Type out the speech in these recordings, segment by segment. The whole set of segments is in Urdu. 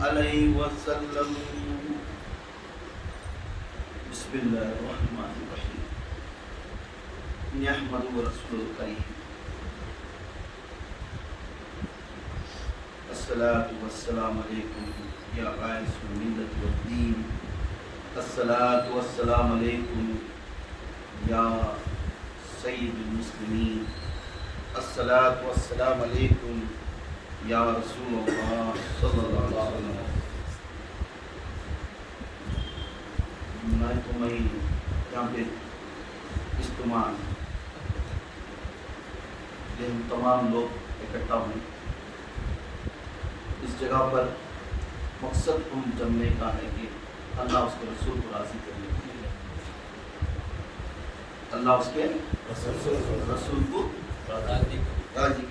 علیہ وسلم۔ بسم اللہ الرحمن الرحیم۔ نحمدہ ورسولہ الکریم۔ الصلاۃ والسلام علیکم یا باعث الملت والدین۔ الصلاۃ والسلام علیکم یا سید المسلمین۔ الصلاۃ والسلام علیکم یا رسول اللہ صلی اللہ علیہ وسلم۔ میں یہاں پہ اجتماع ہم تمام لوگ اکٹھا ہوئے، اس جگہ پر مقصد ہم جمنے کا ہے کہ اللہ اس کے رسول کو راضی کرنے کے لیے، اللہ اس کے رسول کو راضی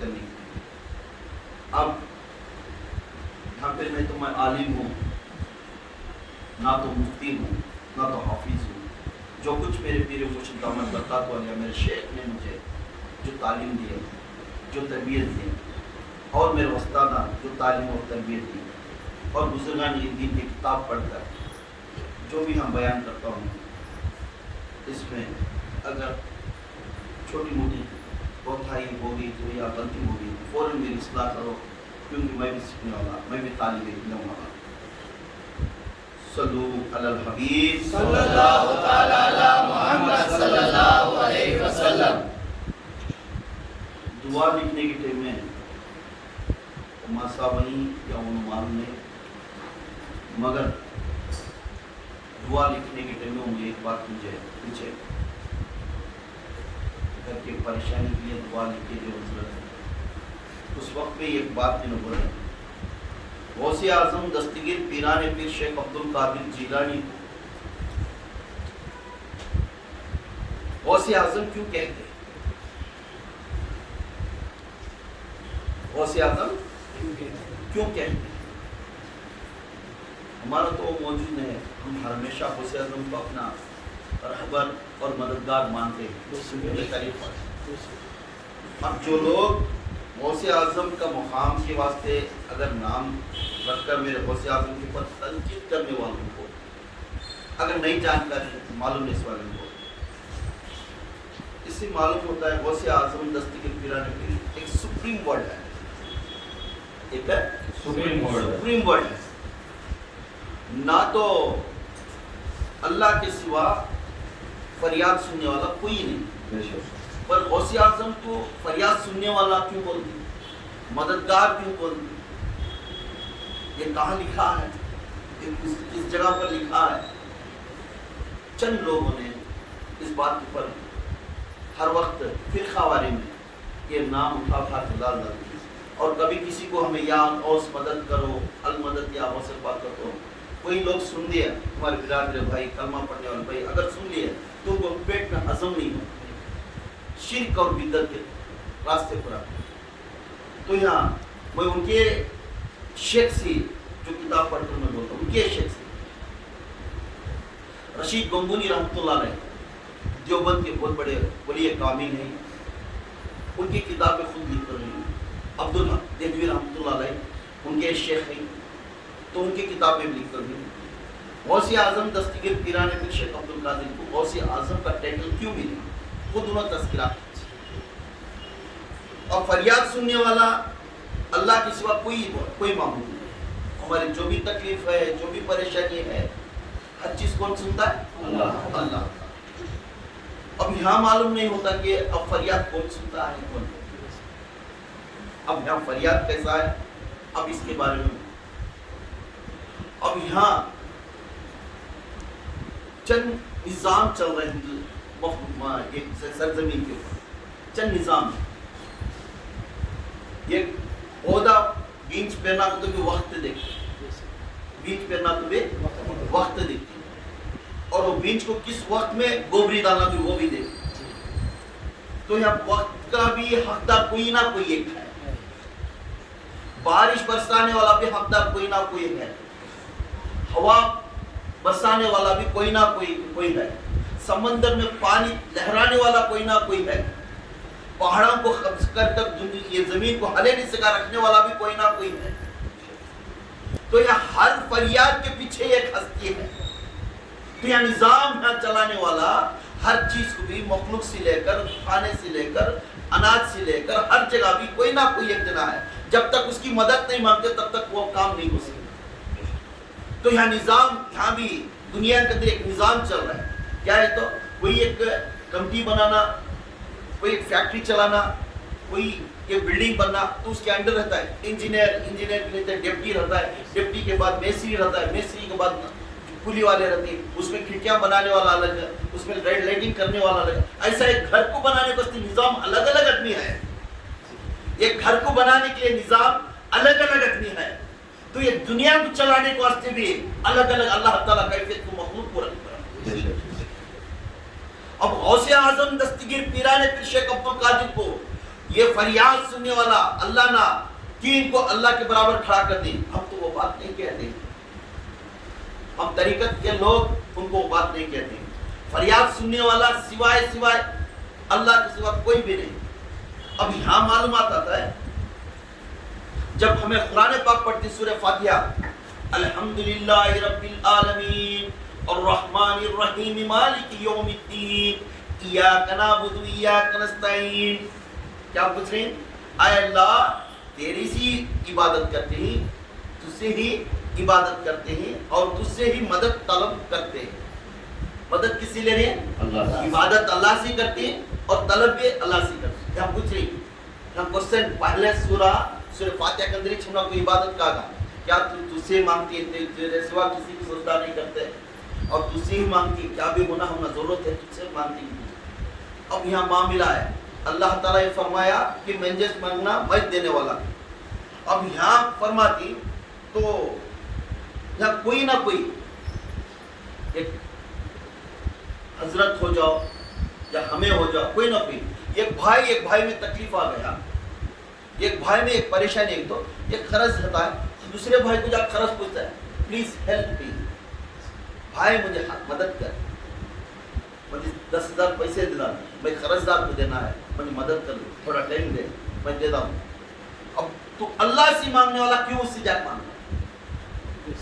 کرنے کے لیے۔ اب یہاں پہ میں عالم ہوں، نہ تو مفتی ہوں، نہ تو حافظ ہوں۔ جو کچھ میرے پیر مرشد دامت برکات والے میرے شیخ نے مجھے جو تعلیم دی ہے، جو تربیت دی ہے، اور میرے استادہ جو تعلیم اور تربیت دی، اور بزرگان دین کی کتاب پڑھ کر جو بھی ہم بیان کرتا ہوں، اس میں اگر چھوٹی موٹی کوتاہی ہوگی تو یا غلطی ہوگی فوراً میری اصلاح کرو، کیونکہ میں بھی سیکھنے والا، میں بھی طالب علم والا۔ صلو علی الحبیب صلی اللہ تعالی علی محمد صلی اللہ علیہ وسلم۔ دعا لکھنے کے ٹائم میں ماساوئی یا عنوان میں، مگر دعا لکھنے کے ٹائم میں مجھے ایک بات مجھے پوچھے گھر کی پریشانی کے لیے دعا لکھنے کی ضرورت ہے، اس وقت میں ایک بات میں نظر ہے، غوث اعظم دستگیر پیران پیر شیخ عبدالقادر جیلانی غوث اعظم کیوں کہتے ہیں؟ غوث اعظم کیوں کہتے ہیں؟ ہمارا تو موجود ہے، ہم ہمیشہ غوث اعظم کو اپنا رہبر اور مددگار مانتے ہیں۔ اب جو لوگ غوث اعظم کا مقام کے واسطے اگر نام رکھ کر میرے غوث اعظم کے اوپر تنقید کرنے والوں کو اگر نئی جانکاری معلوم ہے، اس والے کو اس سے معلوم ہوتا ہے غوث اعظم دستگیر پیران پیر ایک سپریم ورڈ ہے، ایک سپریم ورڈ ہے، نہ تو اللہ کے سوا فریاد سننے والا کوئی نہیں، پر غوث اعظم کو فریاد سننے والا کیوں بولتے، مددگار کیوں بولتے؟ یہ کہاں لکھا ہے؟ اس جگہ پر لکھا ہے۔ چند لوگوں نے اس بات پر ہر وقت فرقہ واری میں یہ نام اٹھا ڈال دیتے، اور کبھی کسی کو ہمیں یا اوس مدد کرو، المدد یا اوس پاک کرو، کوئی لوگ سن لیا، ہمارے برادر بھائی کلمہ پڑھنے والے بھائی اگر سن لیا تو وہ پیٹ میں ہضم نہیں ہوتا، شرک اور بدعت کے راستے پر آتے۔ تو یہاں میں ان کے شیخ سے جو کتاب پڑھ کر میں بولتا ہوں، ان کے شیخ سے رشید گنگونی رحمۃ اللہ علیہ دیوبند کے بہت بڑے ولی کامل ہیں، ان کی کتابیں خود لکھ کر رہی ہیں۔ عبدالحق دہلوی رحمۃ اللہ علیہ ان کے شیخ ہیں، تو ان کی کتابیں لکھ کر رہی ہیں۔ غوث اعظم دستگیر پیران پیر شیخ عبدالقادر کو غوث اعظم کا ٹائٹل کیوں ملا؟ خود انہوں نے تذکرہ، اور فریاد سننے والا اللہ کے سوا کوئی معبود نہیں۔ ہماری جو بھی تکلیف ہے، جو بھی پریشانی ہے، ہر چیز کون سنتا ہے؟ اللہ۔ اب یہاں معلوم نہیں ہوتا کہ اب فریاد کون سنتا ہے، کون نہیں۔ اب یہاں فریاد کیسا ہے، اب اس کے بارے میں اب یہاں چند نظام چل رہے ہیں ایک سرزمین کے اوپر، چند نظام ہے۔ یہ عہدہ بینچ پہنا تو بھی وقت دیکھتے، بینچ پہنا تو بھی وقت دیکھتے، اور وہ بینچ کو کس وقت میں گوبری ڈالنا بھی وہ بھی دیکھتے۔ تو یہاں وقت کا بھی حقدار کوئی نہ کوئی ایک ہے، بارش برسانے والا بھی حقدار کوئی نہ کوئی ہے، ہوا برسانے والا بھی کوئی نہ کوئی ہے، سمندر میں پانی لہرانے والا کوئی نہ کوئی ہے، پہاڑوں کو قبض کر کر یہ زمین کو ہلے نہیں سکا رکھنے والا بھی کوئی نہ کوئی ہے۔ تو یہ ہر فریاد کے پیچھے ایک ہستی ہے. تو یہ نظام یہاں چلانے والا ہر چیز کو بھی مخلوق سے لے کر کھانے سے لے کر اناج سے لے کر ہر جگہ بھی کوئی نہ کوئی ایک جنا ہے. جب تک اس کی مدد نہیں مانگتے تب تک وہ کام نہیں ہو سکتا. تو یہاں نظام یہاں بھی دنیا کے اندر ایک نظام چل رہا ہے. کیا ہے؟ تو کوئی ایک کمپنی بنانا, کوئی ایک فیکٹری چلانا, کوئی ایک بلڈنگ بننا, تو اس کے انڈر رہتا ہے انجینئر کے لیے ڈپٹی رہتا ہے, ڈپٹی کے بعد میسری رہتا ہے, میسری کے بعد کلی والے رہتے ہیں, اس میں کھڑکیاں بنانے والا الگ ہے, اس میں لائٹنگ کرنے والا الگ ہے. ایسا ایک گھر کو بنانے کا نظام الگ الگ آدمی ہے. ایک گھر کو بنانے کے لیے نظام الگ الگ آدمی ہے. تو یہ دنیا کو چلانے کے واسطے بھی الگ الگ اللہ تعالیٰ کیفیت کو مخلوق کو رکھتا ہے. اب غوث اعظم دستگیر پیران پیر شیخ عبد القادر کو یہ فریاد سننے والا اللہ نہ تین کو اللہ کے برابر کھڑا کر دی. ہم تو وہ بات نہیں کہتے, ہم طریقت کے لوگ ان کو بات نہیں کہتے. فریاد سننے والا سوائے اللہ کے سوا کوئی بھی نہیں. اب یہاں معلومات آتا ہے جب ہمیں قرآن پاک پڑھتی سورہ فاتحہ, الحمدللہ رب العالمین الرحمن الرحیم مالک یوم الدین ایاک نعبد و ایاک نستعین. کیا پوچھ رہے ہیں؟ اے اللہ تیری سی عبادت کرتے ہیں, تجھ سے ہی عبادت کرتے ہیں اور تجھ سے ہی مدد طلب کرتے ہیں. مدد کس سے لے رہے ہیں؟ اللہ. عبادت اللہ سے کرتے ہیں اور طلب بھی اللہ سے کرتے ہیں. کیا پوچھ رہے ہیں؟ ہم کوشچن پہلے سورہ فاتحہ کے اندر ہم کو عبادت کہا گا. کیا تجھ سے مانگتی ہے, تیرے سوا کسی کی سجدہ نہیں کرتے اور تجھ سے ہی مانگتی, کیا بھی گناہ ہونا ضرورت ہے تجھ سے مانگتی. اب یہاں معاملہ ہے, اللہ تعالیٰ نے فرمایا کہ منجس مانگنا میں دینے والا. اب یہاں فرماتی تو یا کوئی نہ کوئی ایک حضرت ہو جاؤ یا ہمیں ہو جاؤ, کوئی نہ کوئی ایک بھائی میں تکلیف آ گیا, ایک بھائی میں ایک پریشانی, ایک تو ایک قرض ہوتا ہے, دوسرے بھائی کو جا قرض پوچھتا ہے پلیز ہیلپ می, بھائی مجھے مدد کر, مجھے 10,000 پیسے دینا, میں قرض دار کو دینا ہے, مجھے مدد کر دو, تھوڑا ٹائم دے, میں دیتا ہوں. اب تو اللہ سے مانگنے والا کیوں اس سے جا مانگنا؟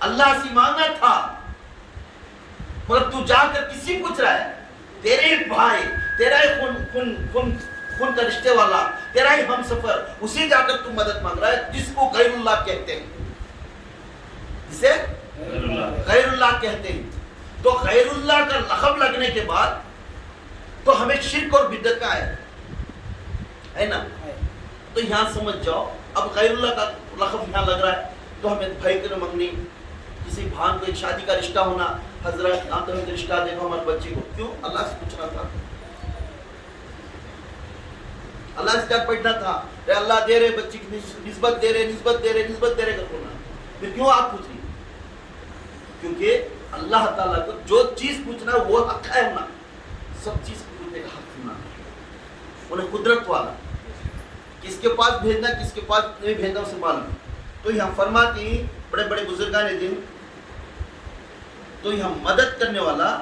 اللہ سے مانگنا تھا مگر تو جا کر کسی پوچھ رہا ہے, تیرے بھائی, تیرا ہی خون کا رشتے والا, تیرا ہی ہم سفر, اسی جا کر تو مدد مانگ رہا ہے جس کو غیر اللہ کہتے ہیں, جسے غیر اللہ کہتے ہیں. تو غیر اللہ کا لقب لگنے کے بعد تو ہمیں شرک اور بدعت کا ہے نا. تو یہاں سمجھ جاؤ, اب غیر اللہ کا لقب یہاں لگ رہا ہے تو ہمیں بھائی کو مانگنی, کسی بھان کو ایک شادی کا رشتہ ہونا, حضرت آپ ہمیں رشتہ دے دو ہمارے بچے کو, کیوں؟ اللہ سے پوچھنا تھا, اللہ سے کیا پڑھنا تھا, اے اللہ دے رہے بچے کی نسبت دے رہے کرنا, پھر کیوں آپ پوچھ رہی؟ کیونکہ اللہ تعالیٰ کو جو چیز پوچھنا ہے وہ حق ہے ہونا, سب چیز پوچھنے کا حق ہونا, انہیں قدرت والا, کس کے پاس بھیجنا کس کے پاس نہیں بھیجنا اسے معلوم. تو یہاں فرماتی بڑے بڑے بزرگان دن, تو یہاں مدد کرنے والا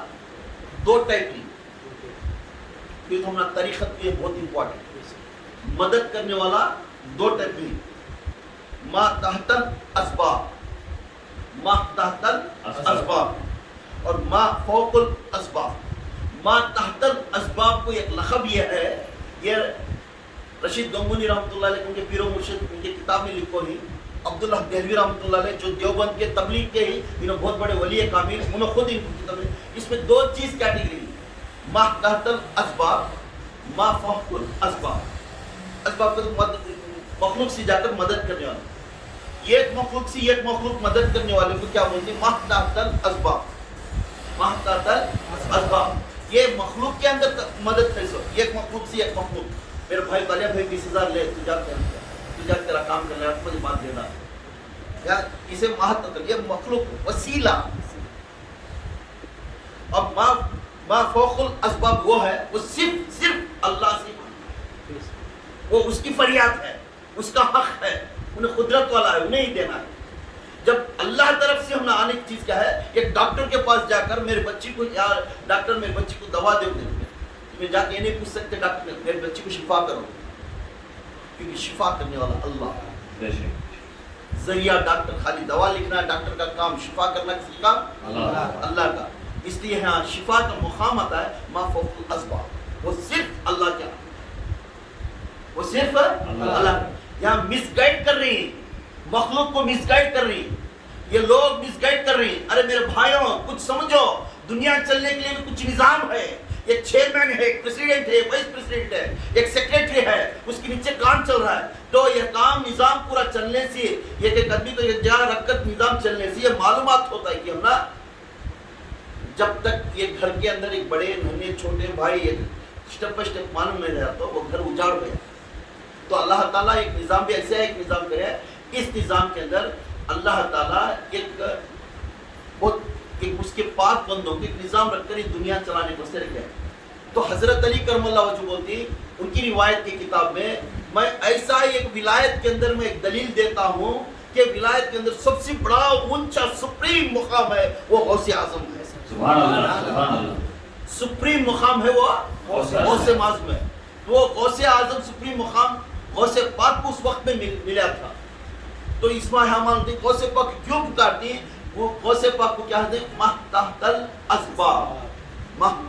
دو ٹائپ کی, یہ تو ہمارا طریقت بھی بہت امپورٹنٹ. مدد کرنے والا دو ٹائپ کی, ما تحت الاسباب, ما تحت الاسباب اور ما فوق الاسباب. ما تحت الاسباب کو ایک لقب یہ ہے, یہ رشید گنگونی رحمۃ اللہ علیہ, ان کے پیر و مرشد, ان کے کتاب میں لکھو ہی, عبداللہ دہلوی رحمۃ اللہ علیہ جو دیوبند کے تبلیغ کے ہی انہوں بہت بڑے ولی کامل, انہوں خود ان کی تبلیغ, اس میں دو چیز کیٹیگری, ما تحت الاسباب, ما فوق الاسباب. اسباب کو مخلوق سے جا کر مدد کرنے والا, ایک مخلوق سے ایک مخلوق مدد کرنے والے کو کیا بولتے ہیں؟ ما تحت الاسباب, ما تحت الاسباب. یہ مخلوق کے اندر مدد ہے, سو ایک مخلوق سے ایک مخلوق, میرے بھائی بھائی 20,000 لے, تو جا تیرا کام کر لے, مجھے بات دینا, یا اسے مہت, یہ مخلوق وسیلہ. اب ما فوق الاسباب وہ ہے, وہ صرف اللہ سے, وہ اس کی فریاد ہے, اس کا حق ہے, انہیں قدرت والا ہے, انہیں ہی دینا ہے. جب اللہ طرف سے ہمیں آنے کی چیز کیا ہے, ایک ڈاکٹر کے پاس جا کر میرے بچی کو, یار ڈاکٹر میرے بچی کو دوا دے, میں جا کے نہیں پوچھ سکتے ڈاکٹر میرے بچی کو شفا کرو, کیونکہ شفا کرنے والا اللہ ہے. ذریعہ ڈاکٹر خالی دوا لکھنا ہے، ڈاکٹر کا کام شفا کرنا، کسی کا اللہ کا. اس لیے یہاں شفا کا مقام آتا ہے ما فوق الاسباب، وہ صرف اللہ کا، وہ صرف اللہ. یہاں مس گائڈ کر رہی ہیں مخلوق کو، مس گائڈ کر رہی ہیں یہ لوگ، مس گائڈ کر رہی ہیں. ارے میرے بھائیوں کچھ سمجھو، دنیا چلنے کے لیے بھی کچھ نظام ہے. ایک چیئرمین ہے، ایک پریزیڈنٹ ہے، وائس پریزیڈنٹ ہے، ایک سیکریٹری ہے، اس کے نیچے کام چل رہا ہے. تو یہ کام نظام پورا چلنے سے، ایک آدمی کو ایک جگہ رکھ کر نظام چلنے سے یہ معلومات ہوتا ہے کہ ہم نا جب تک یہ گھر کے اندر ایک بڑے ننے چھوٹے بھائی ایک اسٹیپ بائی اسٹیپ معلوم نہیں رہا تو وہ گھر اجاڑ گیا. تو اللہ تعالیٰ ایک نظام بھی ایسا ہے، ایک نظام کرے. اس نظام کے اندر اللہ تعالیٰ ایک اس کے پاک بندوں کے ایک نظام رکھ کر دنیا چلانے کو سے رکھا ہے. تو حضرت علی کرم اللہ وجہ بولتی ان کی روایت کی کتاب میں ایسا ایک ولایت کے اندر میں ایک دلیل دیتا ہوں کہ ولایت کے اندر سب سے بڑا اونچا سپریم مقام ہے وہ غوث اعظم ہے. سبحان اللہ، سبحان اللہ. سپریم مقام ہے وہ غوث اعظم ہے. وہ غوث اعظم سپریم مقام غوث پاک کو اس وقت میں ملا تھا. تو اسماء حمانتی غوث پاک کیوں پکارتی؟ وہ غوث پاک کو کیا کہتے ہیں؟ تحت الاسباب،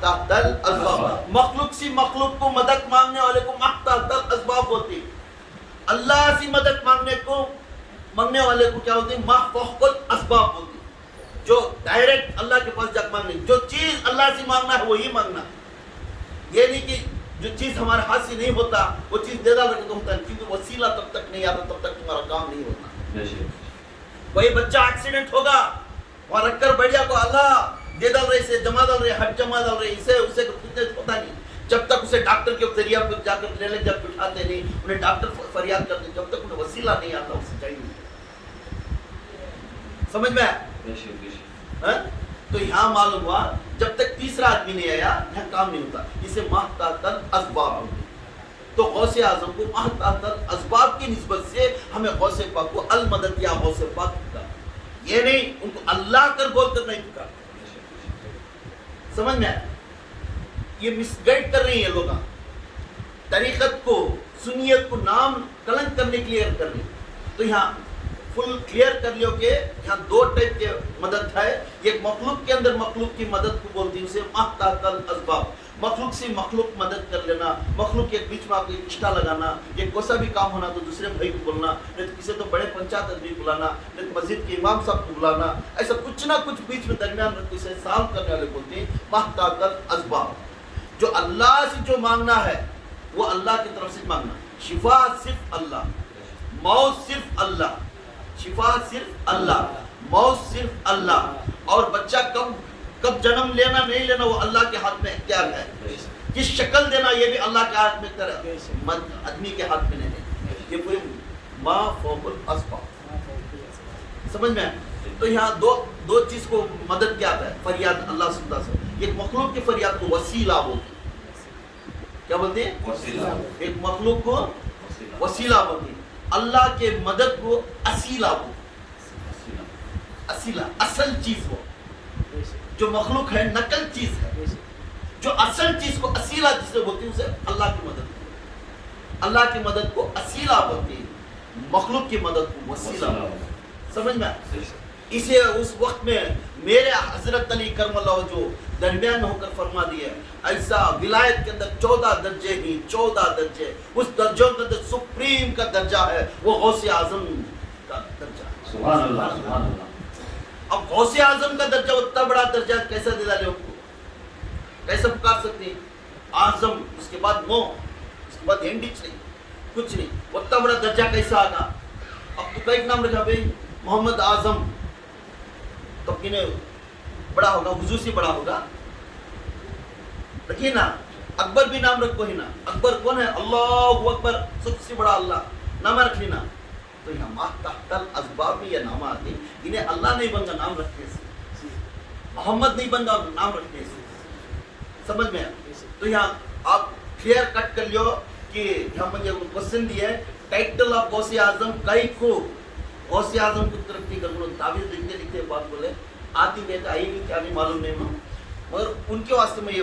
تحت الاسباب. مخلوق سی مخلوق کو مدد مانگنے والے کو تحت الاسباب ہوتی. اللہ سی مدد مانگنے والے کو کیا ہوتی ہے؟ فوق الاسباب ہوتی. جو ڈائریکٹ اللہ کے پاس جا مانگنے، جو چیز اللہ سے مانگنا ہے وہی مانگنا. یہ نہیں کہ جو چیز ہمارے ہاتھ سے نہیں ہوتا وہ چیز دے ڈال رکھے تو ہوتا ہے، کیونکہ وسیلہ تب تک نہیں آتا تب تک تمہارا کام نہیں ہوتا. کوئی بچہ ایکسیڈنٹ ہوگا وہاں رکھ کر بیٹھ جا کو اللہ دے ڈال رہے، اسے جمع ڈال رہے، ہٹ جمع ڈال رہے، اسے ہوتا نہیں جب تک اسے ڈاکٹر کے ذریعہ پر جا کر لینے جب اٹھاتے نہیں، انہیں ڈاکٹر فریاد کرتے جب تک انہیں وسیلہ نہیں آتا اسے چاہیے. سمجھ میں آیا؟ تو یہاں معلوم ہوا جب تک تیسرا آدمی نہیں آیا یہاں کام نہیں ہوتا. اسے تحت الاسباب ہوتی. تو غوث اعظم کو تحت الاسباب کی نسبت سے ہمیں غوث پاک کو المدد یا غوث پاک پکار، یہ نہیں ان کو اللہ کر بول کر نہیں پکار. سمجھ میں آیا؟ یہ مس گائڈ کر رہی ہیں لوگ، طریقت کو سنیت کو نام کلنک کرنے کے لیے کر رہی. تو یہاں فل کلیئر کر لیو کہ یہاں دو ٹائپ کے مدد ہے. ایک مخلوق کے اندر مخلوق کی مدد کو بولتی ہے اسے تحت الاسباب. مخلوق سے مخلوق مدد کر لینا، مخلوق کے بیچ میں آپ کو ایک رشتہ لگانا، ایک کوسا بھی کام ہونا تو دوسرے بھائی کو بولنا، نہیں تو کسی تو بڑے پنچایت آدمی بلانا، نہیں تو مسجد کے امام صاحب کو بلانا. ایسا کچھ نہ کچھ بیچ میں درمیان رکھ کے اسے سالو کرنے والے بولتے ہیں تحت الاسباب. جو اللہ سے جو مانگنا ہے وہ اللہ کی طرف سے مانگنا. شفا صرف اللہ، موت صرف اللہ، شفا صرف اللہ، موت صرف اللہ. اور بچہ کب جنم لینا نہیں لینا وہ اللہ کے ہاتھ میں اختیار ہے. کس شکل دینا یہ بھی اللہ کے ہاتھ میں اختیار ہے، آدمی کے ہاتھ میں نہیں ہے. یہ پوری ما فوق الاسباب. سمجھ میں؟ تو یہاں دو چیز کو مدد کیا ہے، فریاد اللہ سنتا سے. ایک مخلوق کی فریاد کو وسیلہ بولتے، کیا بولتے ہیں؟ وسیلہ. ایک مخلوق کو وسیلہ بولتے، اللہ کے مدد کو اسیلہ بولتے. اسیلہ اصل چیز ہو، جو مخلوق ہے نقل چیز ہے. جو اصل چیز کو اسیلہ جس سے بولتی ہے اسے اللہ کی مدد. اللہ کی مدد کو اسیلہ بولتی، مخلوق کی مدد کو وسیلہ. سمجھ میں؟ اسے اس وقت میں میرے حضرت علی کرم اللہ جو درمیان ہو کر فرما دیا ایسا ولایت کے اندر 14 درجے ہی 14 درجے، اس درجوں کے اندر سپریم کا درجہ ہے وہ غوث اعظم کا درجہ. سبحان اللہ، سبحان اللہ. اب غوث اعظم کا درجہ اتنا بڑا درجہ کیسا دے ڈالے ان کو، کیسے پکار سکتے ہیں؟ اعظم اس کے بعد نو، اس کے بعد ہینڈچ نہیں، کچھ نہیں. اتنا بڑا درجہ کیسا آگا؟ اب تو کئی نام رکھا بھائی محمد اعظم، تو کنہیں بڑا ہوگا؟ حضور سے بڑا ہوگا. رکھیے نا اکبر بھی نام رکھو ہی نا. اکبر کون ہے؟ اللہ اکبر، سب سے بڑا اللہ نام رکھ لینا. تو یہاں تحت الاسباب میں یہ نام آتے، انہیں اللہ نہیں بن گا نام رکھنے سے، محمد نہیں بن گا نام رکھنے سے. سمجھ میں؟ تو یہاں آپ کلیئر کٹ کر لیو کہ یہاں مجھے کوشچن دیا ہے ٹائٹل آف غوث اعظم کئی کو. غوث اعظم کو ترقی کرنا تعویذ لکھتے لکھتے بات بولے آتی بہت آئی بھی کیا نہیں معلوم نہیں ہوں، مگر ان کے واسطے میں یہ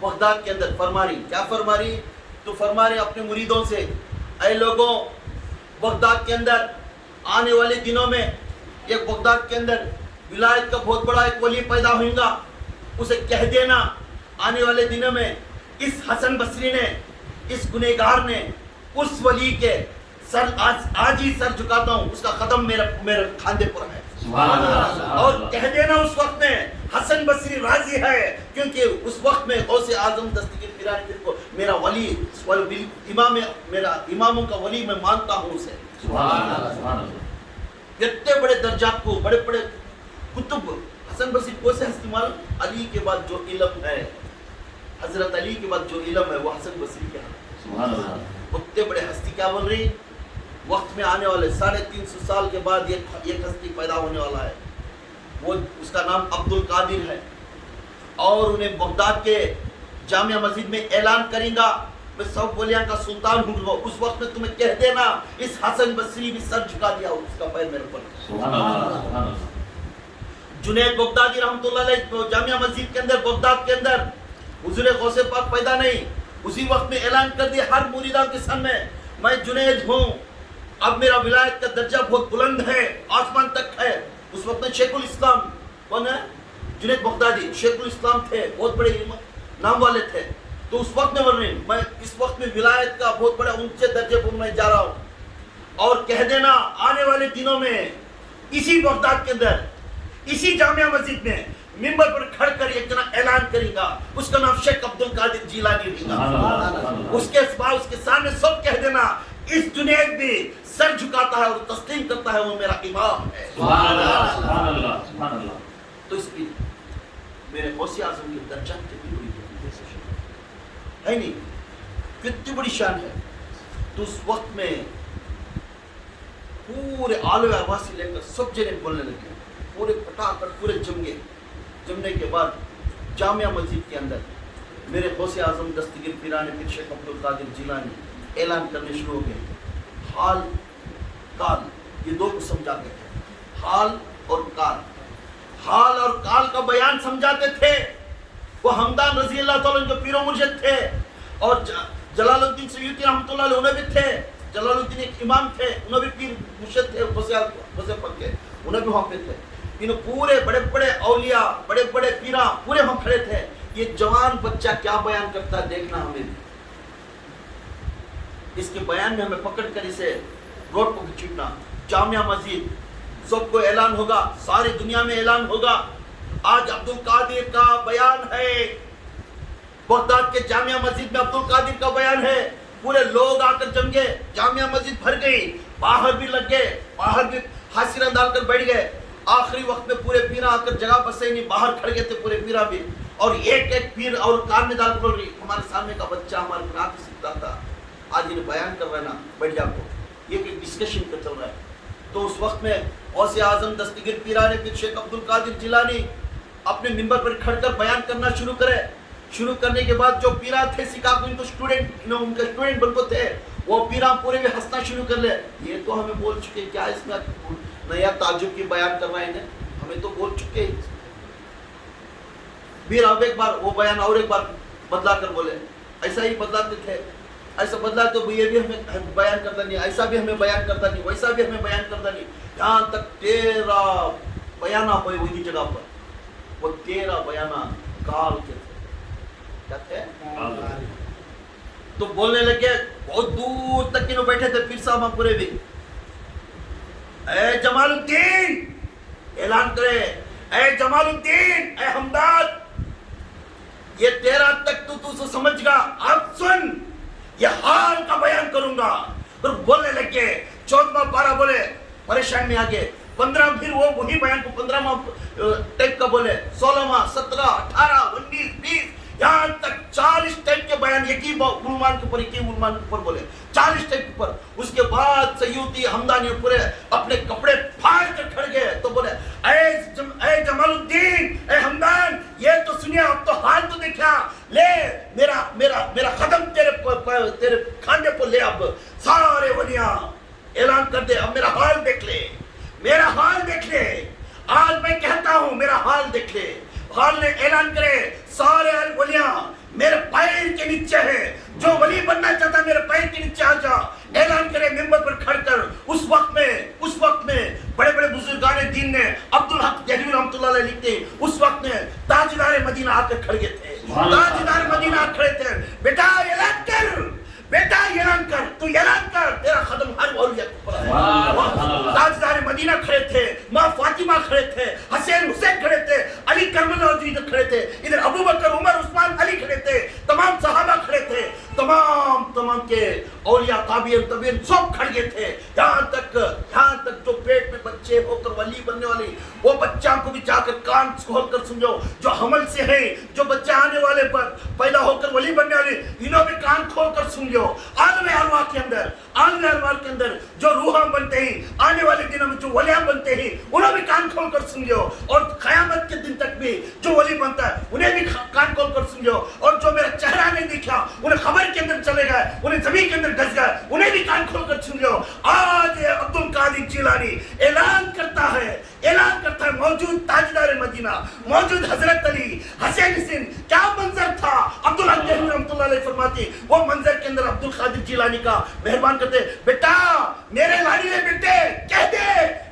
بغداد کے اندر فرما رہی. کیا فرما رہی؟ تو فرما رہے اپنے مریدوں سے، اے لوگوں، بغداد کے اندر آنے والے دنوں میں ایک بغداد کے اندر ولایت کا بہت بڑا ایک ولی پیدا ہوئے گا، اسے کہہ دینا آنے والے دنوں میں اس حسن بصری نے، اس گنہگار نے اس ولی کے سر آج ہی سر جھکاتا ہوں، اس کا قدم میرے کھاندے پر ہے. اور کہہ دینا اس وقت میں حسن بصری راضی ہے، کیونکہ اس وقت میں غوث اعظم دستگیر پیرانی پیر کو میرا ولی، امام، میرا اماموں کا ولی میں مانتا ہوں اسے. اتنے بڑے درجات کو، بڑے بڑے کتب، حسن بصری کو سے استعمال، علی کے بعد جو علم ہے، حضرت علی کے بعد جو علم ہے وہ حسن بصری کے ہاں. اتنے بڑے ہستی کیا بول رہی؟ وقت میں آنے والے 350 سال کے بعد ایک ہستی پیدا ہونے والا ہے، وہ اس کا نام عبد القادر ہے، اور انہیں بغداد کے جامع مسجد میں اعلان کریں گا میں سب ولیاں کا سلطان ہوں. اس وقت میں تمہیں کہہ دینا اس حسن بصری بھی سر جھکا دیا، اس کا پیر میرے پر. جنید بغدادی رحمۃ اللہ علیہ جامع مسجد کے اندر، بغداد کے اندر حضور غوث پاک پیدا نہیں، اسی وقت میں اعلان کر دیا ہر مریدہ کے سامنے، میں جنید ہوں، اب میرا ولایت کا درجہ بہت بلند ہے، آسمان تک ہے. اس وقت میں شیخ الاسلام کون ہے؟ جنید بغدادی شیخ الاسلام تھے، بہت بڑے نام والے تھے. تو اس وقت میں اس وقت میں ولایت کا بہت بڑے اونچے درجے پر میں جا رہا ہوں. اور کہہ دینا آنے والے دنوں میں اسی بغداد کے اندر، اسی جامعہ مسجد میں ممبر پر کھڑ کر ایک جنا اعلان کرے گا، اس کا نام شیخ عبد القادر جیلانی ہوگا. اس کے سامنے سب کہہ دینا اس جنید بھی سر جھکاتا ہے اور تسلیم کرتا ہے، وہ میرا امام ہے. تو اس کی میرے غوث اعظم کی درجات کتنی بڑی ہے نہیں، کتنی بڑی شان ہے. تو اس وقت میں پورے عالم عباسی لے کر سب جنے بولنے لگے، پورے پٹا کر پورے جمنے کے بعد جامعہ مسجد کے اندر میرے غوث اعظم دستگیر پیران پیر شیخ عبد القادر جیلانی اعلان کرنے شروع ہو گئے. حال کال، یہ دو کو سمجھاتے تھے، حال اور کال. حال اور کال کا بیان سمجھاتے تھے. وہ حمدان رضی اللہ تعالیٰ عنہ جو پیر و مرشد تھے، اور جلال الدین سیوطی رحمۃ اللہ علیہ انہیں بھی تھے. جلال الدین ایک امام تھے، انہیں بھی پیر مرشد تھے، غوث پاک کے، انہیں بھی وہاں پہ تھے. انہوں پورے بڑے بڑے اولیاء، بڑے بڑے پیراں پورے وہاں کھڑے تھے. یہ جوان بچہ کیا بیان کرتا ہے دیکھنا ہمیں بھی. اس کے بیان میں ہمیں پکڑ کر اسے روڈ کو کھینچنا. جامعہ مسجد سب کو اعلان ہوگا، ساری دنیا میں اعلان ہوگا، آج عبد القادر کا بیان ہے. بغداد کے جامعہ مسجد میں عبد القادر کا بیان ہے. پورے لوگ آ کر جم گئے، جامعہ مسجد بھر گئی، باہر بھی لگ گئے، باہر بھی حاصلہ ڈال کر بیٹھ گئے. آخری وقت میں پورے پیرا آ کر جگہ بسے نہیں، باہر کھڑ گئے تھے پورے پیرا بھی. اور ایک ایک پیر اور کان میں ڈال بول رہی، ہمارے سامنے کا بچہ ہمارے قرآن سیکھتا تھا، آج انہیں بیان کر رہا ہے نا، بیٹھ جا کو. یہ ایک ڈسکشن کا چل رہا ہے. تو اس وقت میں غوث اعظم دستگیر پیران پیر شیخ عبد القادر جیلانی اپنے ممبر پر کھڑ کر بیان کرنا شروع کرے. شروع کرنے کے بعد جو پیرا تھے سکھا کو ان کو اسٹوڈنٹ، ان کے اسٹوڈنٹ بن کو تھے، وہ پیرا پورے بھی ہنسنا شروع کر لے. یہ تو ہمیں بول چکے، کیا اس میں نیا تعجب کی بیان کر رہا ہے انہیں، ہمیں تو بول چکے. پھر اب ایک بار وہ بیان اور ایک بار بدلا کر بولے. ایسا ہی بدلاتے تھے، ایسا بدلا تو یہ بھی ہمیں بیان کرتا نہیں، ایسا بھی ہمیں بیان کرتا نہیں، ویسا بھی ہمیں بیان کرتا نہیں، یہاں تک 13 بیانہ ہوئے وہی جگہ پر. وہ 13 بیانہ کال کے تھے. کیا تھے؟ تو بولنے لگے، بہت دور تک انہوں بیٹھے تھے پیر صاحب پورے بھی. اے جمال الدین، اعلان کرے، اے جمال الدین، اے حمدان، یہ 13 تک تو سمجھ گا، اب سن، یہ حال کا بیان کروں گا. اور بولنے لگے، 14واں پارہ بولے، پریشان میں آگے 15 پھر وہ وہی بیان کو 15واں ٹائپ کا بولے، 16واں 17 18 19 20 یہاں تک 40 ٹائپ کے بیان ایک ہی عنوان کے اوپر، ایک ہی عنوان کے اوپر بولے، 40 ٹائپ کے اوپر. اس کے بعد سیوطی حمدانی پورے اپنے کپڑے پھاڑ کر کھڑ گئے. تو بولے، اے جمال الدین، اے حمدان، یہ تو سنیا، اب تو حال تو دیکھا، لے میرا قدم تیرے کھاندے پر لے. اب سارے ولیاں اعلان کر دے، اب میرا حال دیکھ لے، میرا حال دیکھ لے، آج میں کہتا ہوں میرا حال دیکھ لے. حال نے اعلان کرے سارے ولیاں میرے پیر کے نیچے ہے، جو ولی بننا چاہتا ہے میرے پیر کے نیچے آ جا، اعلان کرے ممبر پر کھڑ کر۔ اس وقت میں بڑے بڑے بزرگان دین نے، عبدالحق دہلوی رحمۃ اللہ علیہ لکھتے ہیں، اس وقت میں تاجدار مدینہ آ کر کھڑ گئے تھے، تاجدار مدینہ آ کھڑے تھے، بیٹا اعلان کر، بیٹا اعلان کر، تو اعلان کر، تیرا ختم ہر اولیاء کے اوپر ہے۔ تاجدار مدینہ کھڑے تھے، ماں فاطمہ کھڑے تھے، حسین کھڑے تھے، علی کرم اللہ وجہ کھڑے تھے، ادھر ابو بکر عمر عثمان علی کھڑے تھے، تمام صحابہ کھڑے تھے، تمام کے اولیاء تابعین سب کھڑ گئے تھے، یہاں تک جو پیٹ میں بچے ہو کر ولی بننے والے وہ بچوں کو بھی جا کر کان کھول کر سمجھو، جو حمل سے ہیں، جو بچے آنے والے پر پیدا ہو کر ولی بننے والے، انہوں بھی کان کھول کر سمجھو، عالم ارواح کے اندر جو روحاں بنتے ہیں، آنے والے دنوں میں جو ولیاں بنتے ہیں انہوں بھی کان کھول کر سمجھو، اور قیامت کے دن تک بھی جو ولی بنتا ہے انہیں بھی کان کھول کر سمجھو، اور جو میرا چہرہ نہیں دیکھا انہیں خبر کے اندر چلے گئے، انہیں زمین کے اندر گھس گئے، انہیں بھی کان کھول کر سمجھو۔ آج عبد القادر جیلانی اعلان کرتا ہے موجود تاجدار مدینہ، موجود حضرت علی، حسین، کیا منظر تھا۔ عبدالحق دہلوی رحمۃ اللہ علیہ فرماتے وہ منظر کے اندر عبد القادر جیلانی کا مہربان کرتے، بیٹا میرے لاڈلے بیٹے کہہ دے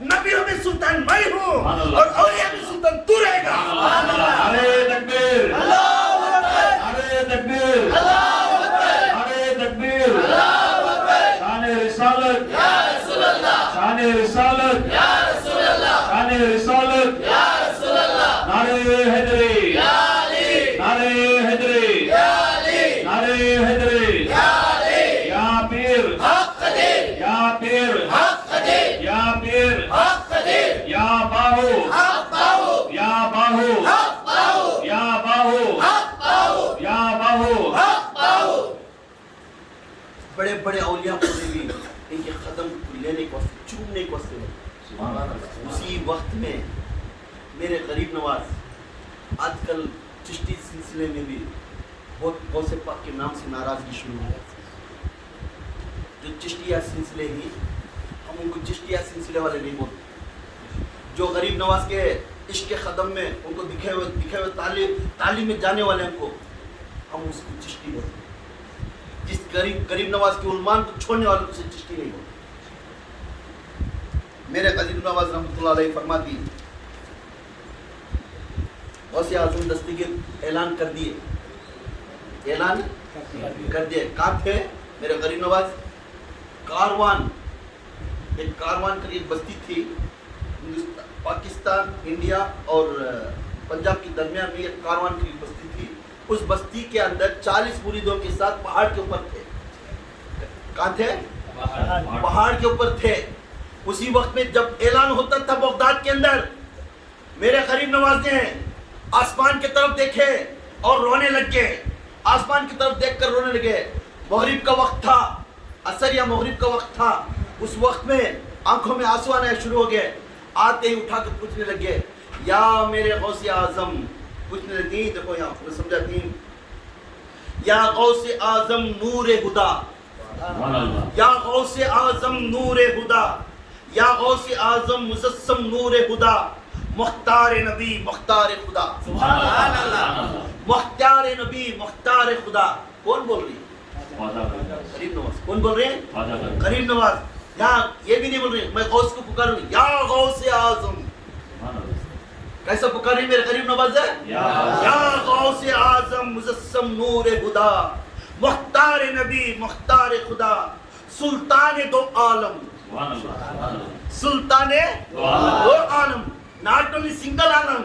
نبیوں میں سلطان میں ہوں اور اولیاء میں سلطان تو رہے گا۔ نعرہ تکبیر، نعرہ تکبیر، نعرہ تکبیر، شان رسالت، شان رسالت، شان رسالت، نعرہ حیدری، نعرہ حیدری، نعرہ حیدری، یا پیر، یا پیر، یا پیر، یا باہو، یا باہو، یا باہو، یا باہو۔ بڑے بڑے اولیاء کو بھی ان کے قدم لینے کو چومنے کو اسی وقت میں میرے غریب نواز آج کل چشتی سلسلے میں بھی بہت سے پاک کے نام سے ناراضگی شروع ہے، جو چشتیہ سلسلے ہی ہم ان کو چشتیہ سلسلے والے نہیں بولتے، جو غریب نواز کے عشق کے قدم میں ان کو دکھے ہوئے تعلیم میں جانے والے ہم کو ہم اس کو چشتی بولتے ہیں، جس غریب نواز کے عنوان کو چھوڑنے والوں سے چشتی نہیں بولتے۔ میرے غریب نواز رحمۃ اللہ علیہ فرماتی غوث اعظم دستگیر اعلان کر دیے، کہاں تھے میرے غریب نواز؟ کاروان کر ایک بستی تھی، پاکستان، انڈیا اور پنجاب کے درمیان میں ایک کاروان کی بستی تھی، اس بستی کے اندر 40 مریدوں کے ساتھ پہاڑ کے اوپر تھے۔ کہاں تھے؟ پہاڑ کے اوپر تھے۔ اسی وقت میں جب اعلان ہوتا تھا بغداد کے اندر، میرے غریب نواز نے آسمان کی طرف دیکھے اور رونے لگ گئے، آسمان کی طرف دیکھ کر رونے لگے۔ مغرب کا وقت تھا، عصر یا مغرب کا وقت تھا، اس وقت میں آنکھوں میں آنسو آنے شروع ہو گئے، آتے ہی اٹھا کر پوچھنے لگے، یا میرے غوث اعظم، پوچھنے لگی، دیکھو یہاں میں سمجھاتی ہوں، یا غوث اعظم نور ہدا، یا غوث اعظم نور ہدا، یا غوث اعظم مجسم نور ہدا، مختار نبی مختار خدا، مختار نبی مختار خدا۔ کون بول رہی ہے؟ غریب نواز۔ کون بول رہے ہیں؟ غریب نواز۔ یہاں یہ بھی نہیں بول رہے میں غوث کو پکاروں یا غوث اعظم، کیسا پکار رہی میرے غریب نواز ہے؟ یا غوث اعظم مجسم نور ہدا، مختار نبی مختار خدا، سلطان دو عالم، سلطان دو عالم، ناٹ اونلی سنگل عالم،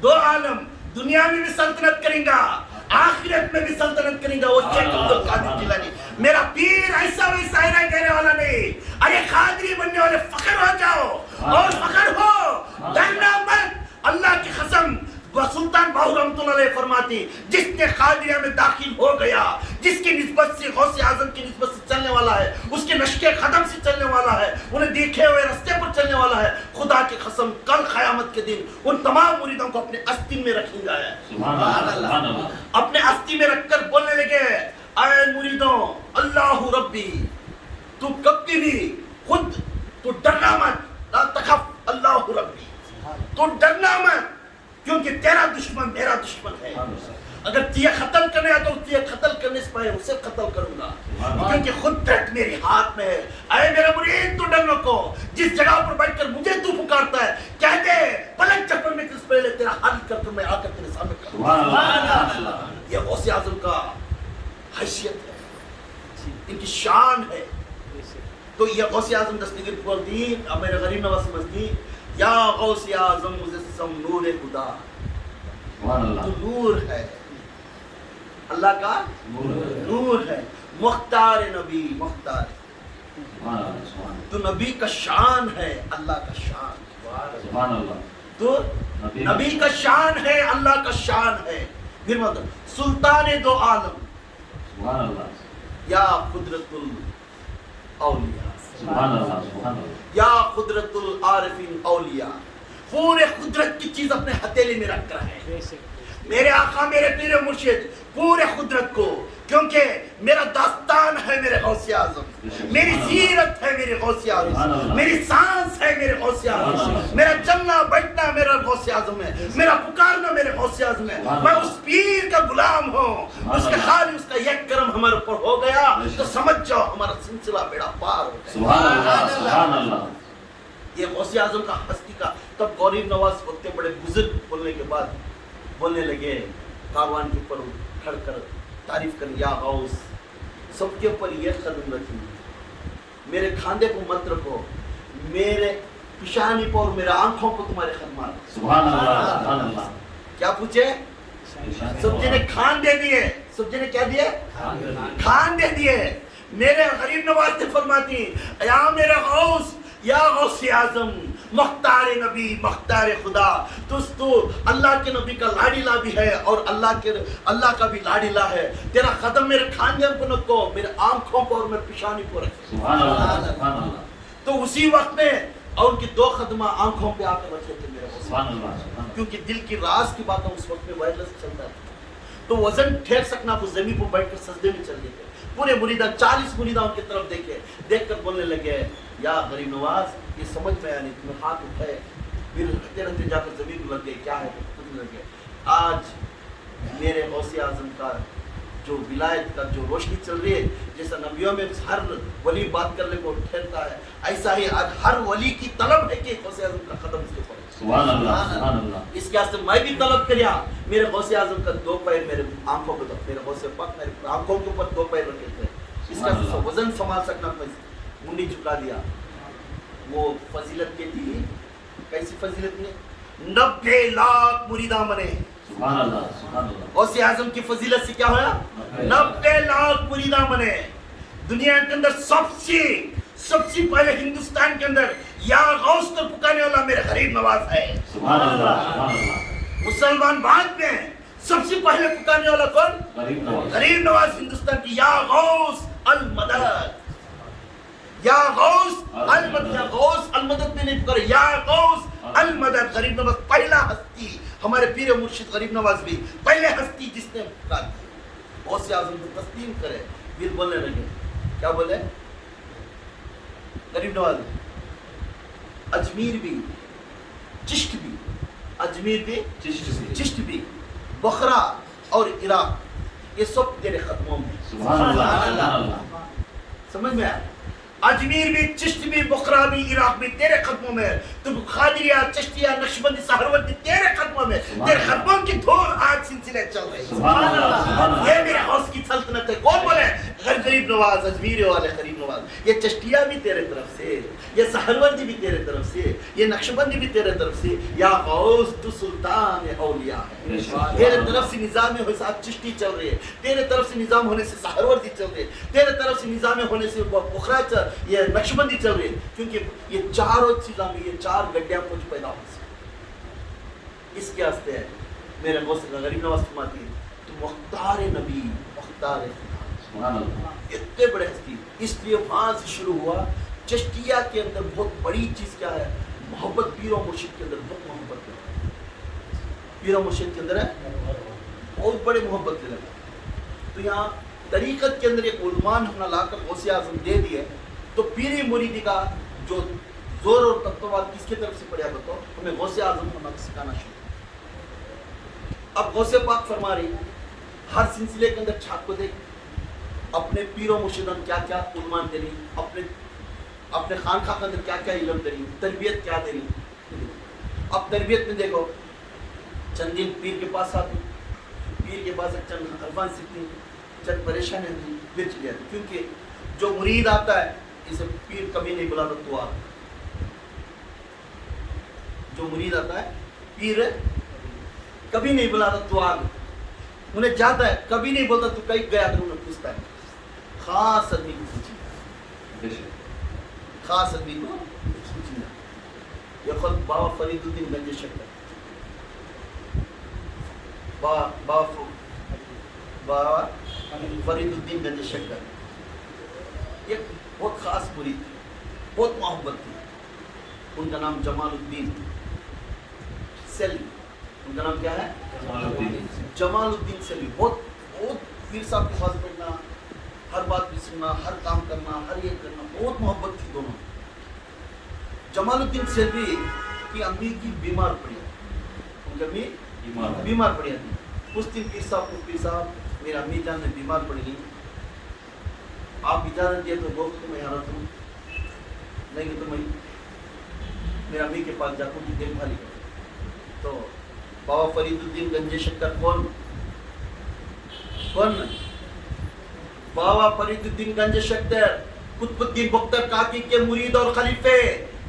دو عالم، دنیا میں بھی سلطنت کریں گا، آخرت میں بھی سلطنت کریں گا، وہ شیخ عبد القادر جیلانی۔ میرا پیر ایسا ویسا ایرا کہنے والا نہیں، ارے قادری بننے والے فخر ہو جاؤ اور فخر ہو، ڈرنا مت۔ اللہ کی قسم سلطان باہو رحمۃ اللہ علیہ فرماتی، جس نے قادریہ میں داخل ہو گیا، جس کی نسبت سے غوث اعظم کی نسبت سے چلنے والا ہے، اس کے نقش قدم سے چلنے والا ہے، انہیں دیکھے ہوئے رستے پر چلنے والا ہے، خدا کی قسم کل قیامت کے دن ان تمام مریدوں کو اپنے استین میں رکھیں گا ہے، اپنے استین میں رکھ کر بولنے لگے، اے مریدوں، اللہ ربی، تو کبھی بھی خود تو ڈرنا مت، لا تخف اللہ ربی، تو ڈرنا مت، کیونکہ تیرا دشمن میرا دشمن ہے. اگر تیے قتل کرنے ہے تو تیے قتل کرنے سے پہلے اسے قتل کروں گا, کیونکہ قدرت میرے ہاتھ میں ہے. اے میرا مرید تو ڈر نکو, جس جگہ پر بیٹھ کر مجھے تو پکارتا ہے کہہ دے پلک چپر میں کس پہلے تیرا حل کر کر میں آ کر تیرے سامنے کروں. یہ غوث اعظم کا حیثیت ہے, ان کی شان ہے. تو یہ غوث اعظم دستگیر بولتی میرے غریب نواز سمجھتی یا غوث اعظم مجسم نور خدا, تو نور ہے, اللہ کا نور ہے, مختار نبی مختار, تو نبی کا شان ہے اللہ کا شان, تو نبی کا شان ہے اللہ کا شان ہے. پھر مطلب سلطان دو عالم یا قدرت الاولیاء یا قدرت العارفین اولیاء, پورے قدرت کی چیز اپنے ہتھیلی میں رکھ کر ہے میرے آقا میرے پیر مرشد, پورے قدرت کو, کیونکہ میرا داستان ہے میرے غوث اعظم, میری سیرت ہے میرے غوث اعظم, میری سانس ہے میرے غوث اعظم, میرا چلنا بیٹھنا میرا غوث اعظم ہے, میرا پکارنا میرے غوث اعظم ہے. میں اس پیر کا غلام ہوں, اس کے خالی اس کا یک کرم ہمارے اوپر ہو گیا تو سمجھ جاؤ ہمارا سلسلہ بیڑا پار ہو گیا. یہ غوث اعظم کا ہستی کا. تب غریب نواز اتنے بڑے بزرگ بولنے کے بعد بولنے لگے, کاروان کے اوپر کھڑ کر تعریف کر, یا غوث سب کے اوپر یہ قدم رکھی, میرے کھاندے کو مت رکھو, میرے پیشانی پر میرے آنکھوں کو تمہارے خدمات. سبحان اللہ. کیا پوچھے؟ سب جی نے کھان دے دیے, سب جی نے کیا دیے؟ کھان دے دیے. میرے غریب نواز نے فرماتی یا میرے غوث, یا غوث اعظم مختار نبی مختار خدا, تو اللہ کے نبی کا لاڈیلا بھی ہے اور اللہ کا بھی لاڈیلا ہے. تیرا قدم میرے کھانجے کو نہ کو, میرے آنکھوں کو اور میرے پیشانی کو رکھ. تو اسی وقت میں اور ان کی دو قدمہ آنکھوں پہ آ کر رکھے تھے میرے غوث, کیونکہ دل کی راز کی باتیں اس وقت میں وائرلیس چلتا تھا, تو وزن ٹھہر سکنا تو زمین پر بیٹھ کر سجدے میں چل گئے تھے. پورے مریدان 40 مریدان ان کی طرف دیکھ کر بولنے لگے یا غریب نواز یہ سمجھ میں آیا نہیں, تمہیں ہاتھ اٹھائے, پھر رہتے رہتے جا کر زمین کو لگ گئے, کیا ہے کچھ لگ گئے. آج میرے غوث اعظم کا جو ولایت کا جو روشنی چل رہی ہے, جیسا نبیوں میں ہر ولی بات کرنے کو ٹھہرتا ہے, ایسا ہی آج ہر ولی کی طلب ہے کہ غوث اعظم کا قدم اس کے اوپر. سبحان اللہ. اس کے واسطے میں بھی طلب کریا میرے غوث اعظم کا دو پیر میرے آنکھوں پہ, میرے غوث پاک میرے آنکھوں کے اوپر دو پیر رکھے تھے. اس کا وزن سنبھال سکنا, منڈی چکا دیا. وہ فضیلت کے تھی, کیسی فضیلت میں 90 لاکھ مریداں بنے. سبحان اللہ. غوث اعظم کی فضیلت سے کیا ہوا, 90 لاکھ مریداں بنے. دنیا کے اندر سب سے پہلے ہندوستان کے اندر یا غوث کو پکارنے والا میرے غریب نواز ہے. سبحان اللہ. مسلمان بعد میں سب سے پہلے پکارنے والا کون؟ غریب نواز ہندوستان کی. یا غوث المدد, یا غوث المدد. یا غوث المدد میں نہیں پکارے, یا غوث المدد. غریب نواز پہلا ہستی, ہمارے پیر مرشد غریب نواز بھی پہلے ہستی جس نے پکار کی. غوث اعظم کو تسلیم کرے. پھر بولنے لگے, کیا بولے غریب نواز؟ اجمیر بھی, چشت بھی, اجمیر بھی, چشت بھی, بخرا اور عراق, یہ سب تیرے قدموں میں. سبحان اللہ. سمجھ میں آیا؟ اجمیر بھی, چشت بھی, بخرا بھی, عراق بھی تیرے قدموں میں. تم قادریہ, چشتیہ, نقشبندی, سہروردی تیرے قدموں میں. تیرے قدموں کی دھول آج سلسلے چل رہی. سبحان اللہ. یہ میرے غوث کی سلطنت ہے. کون بولے؟ غریب نواز, اجمیر والے غریب نواز. یہ چشتیہ بھی تیرے طرف سے, یہ سہروردی بھی تیرے طرف سے, یہ نقشبندی بھی تیرے طرف سے. یا غوث تو سلطان اولیاء ہے. تیرے طرف سے نظام حساب چشتی چل رہی ہے, تیرے طرف سے نظام ہونے سے سہروردی چل رہی ہے, تیرے طرف سے نظام ہونے سے بخرا یہ نقشبندی چل رہی ہے. کیونکہ یہ چاروں چیزاں میں یہ چار گڈیاں کچھ پیدا ہو سکتی. اس کے واسطے میرے غوث غریب نواز فرماتی ہے تو مختار نبی مختار خدا. اتنے بڑے ہستی. اس لیے وہاں سے شروع ہوا. چشتیہ کے اندر بہت بڑی چیز کیا ہے, محبت. پیر و مرشد کے اندر بہت محبت ہے. پیر و مرشد کے اندر ہے بہت بڑے محبت کے لگا. تو یہاں طریقت کے اندر ایک علمان ہم نے لا کر غوث اعظم دے دیے. تو پیری مریدی کا جو زور اور تتوات کس کی طرف سے پڑیا بتاؤ, ہمیں غوث اعظم کو سکھانا شروع. اب غوث پاک فرما رہی ہر سلسلے کے اندر چھاپ کو دیکھ اپنے پیر و مرشدان کیا کیا عنوان دے رہی، اپنے خانقاہ کے اندر کیا کیا علم دے رہی، تربیت کیا دے رہی. اب تربیت میں دیکھو چند دن پیر کے پاس آتی، پیر کے پاس چند الفاظ سیکھتی، چند پریشانی ہوتی، پھر چلی جاتی. کیونکہ جو مرید آتا ہے اسے پیر کبھی نہیں بلاتا تو آ. جو مرید آتا ہے پیر کبھی نہیں بلاتا تو آ. انہیں جاتا ہے کبھی نہیں بولتا تو کہیں گیا تو انہیں پوچھتا ہے. خاص آدمی کو پوچھیں، خاص آدمی کو پوچھیں. یہ خود بابا فرید الدین گنج شکر، بابا فرید الدین گنج شکر ایک بہت خاص مرید تھی، بہت محبت تھی. ان کا نام جمال الدین سیلوی. ان کا نام کیا ہے؟ جمال الدین سیلوی. بہت پیر صاحب کے پاس بیٹھنا، ہر بات بھی سننا، ہر کام کرنا، ہر یہ کرنا، بہت محبت تھی دونوں. جمال الدین سیلوی کی امی کی بیمار پڑی، ان کی امی بیمار پڑی تھی. اس دن پیر صاحب کو، پیر صاحب میرا امی جان نے بیمار پڑ گئی، آپ اجازت دیے تو بہت تو میں آ رہا ہوں، نہیں کہ تو میں میرا امی کے پاس جا کر دیکھ بھالی کروں. تو بابا فرید الدین گنج شکر کون؟ بابا فرید الدین گنج شکر قطب الدین بختر کاکی کے مرید اور خلیفے.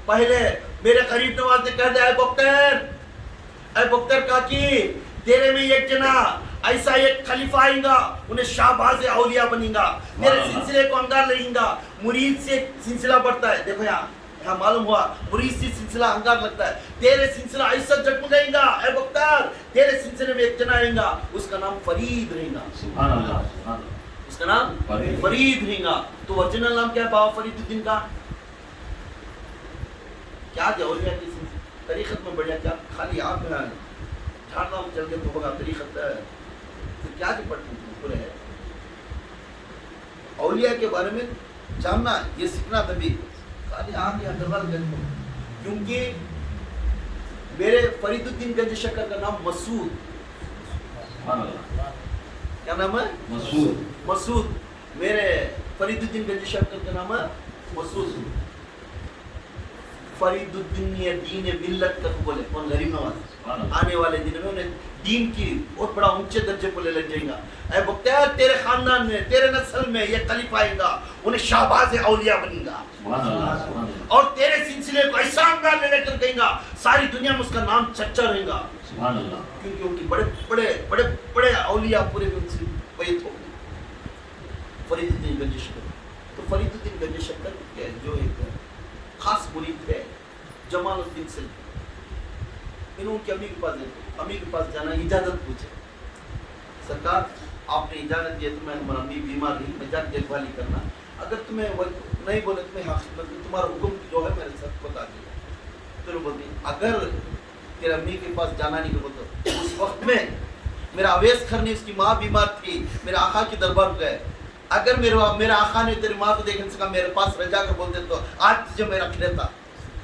پہلے میرے قریب نواز نے کہہ دیا اے بختر کاکی تیرے میں ایک جنا ایسا ایک خلیفہ آئیں گا، انہیں شہباز اولیاء بنیں گا، میرے سلسلے کو انگار لگیں گا. مرید سے سلسلہ بڑھتا ہے. دیکھو یہاں معلوم ہوا مرید سے سلسلہ انگار لگتا ہے. تیرے سلسلہ ایسا جگمگائیں گا اے بختر، تیرے سلسلے میں ایک جنا آئیں گا، اس کا نام فرید رہیں گا. سبحان اللہ. اس کا نام فرید رہیں گا. تو اوریجنل نام کیا ہے بابا فرید الدین کا؟ کیا جو اولیاء کی طریقت میں بڑھیا کیا خالی آپ جھاڑنا چل کے تو ہوگا طریقت ہے تو کیا جو پڑھتے ہیں پورے ہے. اولیاء کے بارے میں جاننا، یہ سیکھنا تبھی خالی آپ یا دربار کریں. کیونکہ میرے فرید الدین گنج شکر کا نام مسعود. کیا نام ہے؟ مسعود. میرے فرید الدین گنج شکر کا نام ہے مسعود. فرید الدین دین ملت کا بولے کون؟ غریب نواز. آنے والے دنوں میں انہیں دین کی بہت بڑا اونچے درجے پر لے لگ جائیں گا. اے بختیار تیرے خاندان میں، تیرے نسل میں یہ خلیفہ آئے گا، انہیں شہباز اولیاء بنے گا، اور تیرے سلسلے کو ایسا انگار لے کر کہیں گا ساری دنیا میں اس کا نام چرچا رہے گا. کیونکہ ان کی بڑے اولیاء پورے میں ان سے بیعت ہو گئی. فرید الدین گنج شکر. تو فرید الدین گنج شکر جو ایک خاص مرید ہے جمال الدین سیلوی. انہوں کی امی کے پاس جانا، اجازت پوچھے سرکار آپ نے اجازت دیا تو میں ہمارا امی بیمار رہی، میں جا کے دیکھ بھالی کرنا، اگر تمہیں نہیں بولے تمہیں خدمت میں تمہارا حکم جو ہے میرے ساتھ بتا دیا. تو بولتی اگر تیرے امی کے پاس جانا نہیں بولتا. اس وقت میں میرا اویس کرنے اس کی ماں بیمار تھی، میرے آقا کی دربار گئے. اگر میرا آقا نے تیری ماں کو دیکھنے سے کہا میرے پاس رہ جا کر بولتے تو آج تجھے میں رکھ لیتا.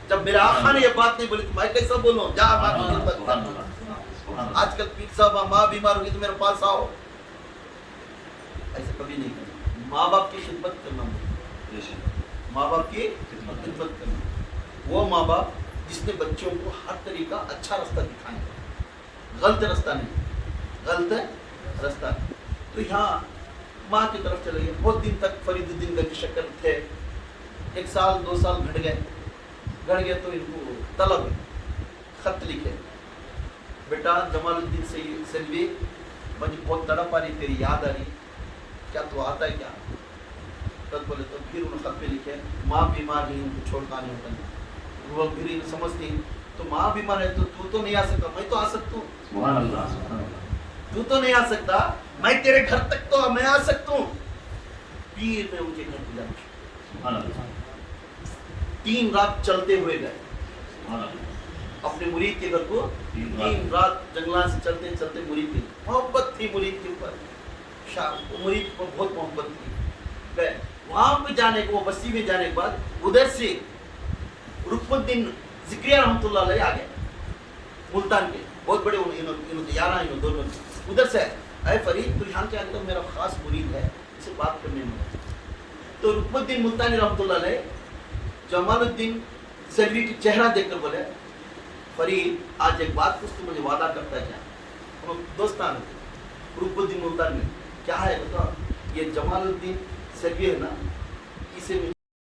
جب میرے آقا نے یہ بات نہیں بولی تو میں کیسا بولوں؟ جا ماں کی خدمت کر. آج کل پیر صاحب ماں بیمار ہوگی تو میرے پاس آؤ، ایسا کبھی نہیں کرنا. ماں باپ کی خدمت کرنا، ماں باپ کی خدمت کرنا. وہ ماں باپ جس نے بچوں کو ہر طریقہ اچھا رستہ دکھائیں، غلط رستہ نہیں، غلط رستہ. تو یہاں ماں کی طرف چلے گئے. بہت دن تک فرید الدین گنج شکر تھے. 1 سال 2 سال گھڑ گئے تو ان کو طلب خط لکھے، بیٹا جمال الدین سیلوی مجھے بہت تڑپ آ رہی، تیری یاد آ رہی، کیا تو آتا ہے کیا؟ تب بولے تو پھر انہوں نے خط پہ لکھے ماں بیمار ہے، ان کو چھوڑ کر نہیں ہوتا. وہ پھر سمجھتی تو ماں بیمار ہے تو نہیں آ سکتا، میں تو آ سکتا ہوں. تو نہیں آ سکتا، میں تیرے گھر تک تو میں آ سکتا ہوں. پیر نے ان کے گھر پہ جا 3 رات چلتے ہوئے گئے اپنے مرید کے گھر کو. 3 رات جنگلات سے چلتے چلتے مرید کی محبت تھی، مرید کے اوپر مرید کو بہت محبت تھی. وہاں پہ جانے کو، وہ بستی میں جانے کے بعد ادھر سے رکن الدین ذکریہ رحمۃ اللہ علیہ آ گئے ملتان کے. بہت بڑے انہوں 11 دونوں ادھر سے اے فرید تو یہاں کے اندر میرا خاص مرید ہے، اسے بات کرنے میں. تو رکن الدین ملتانی رحمۃ اللہ علیہ جمال الدین سلوی کی چہرہ دیکھ کر بولے فرید آج ایک بات کچھ تو مجھے وعدہ کرتا ہے کیا؟ دوستان رکن الدین ملتانی کیا ہے بتا، یہ جمال الدین سلوی ہے نا، اسے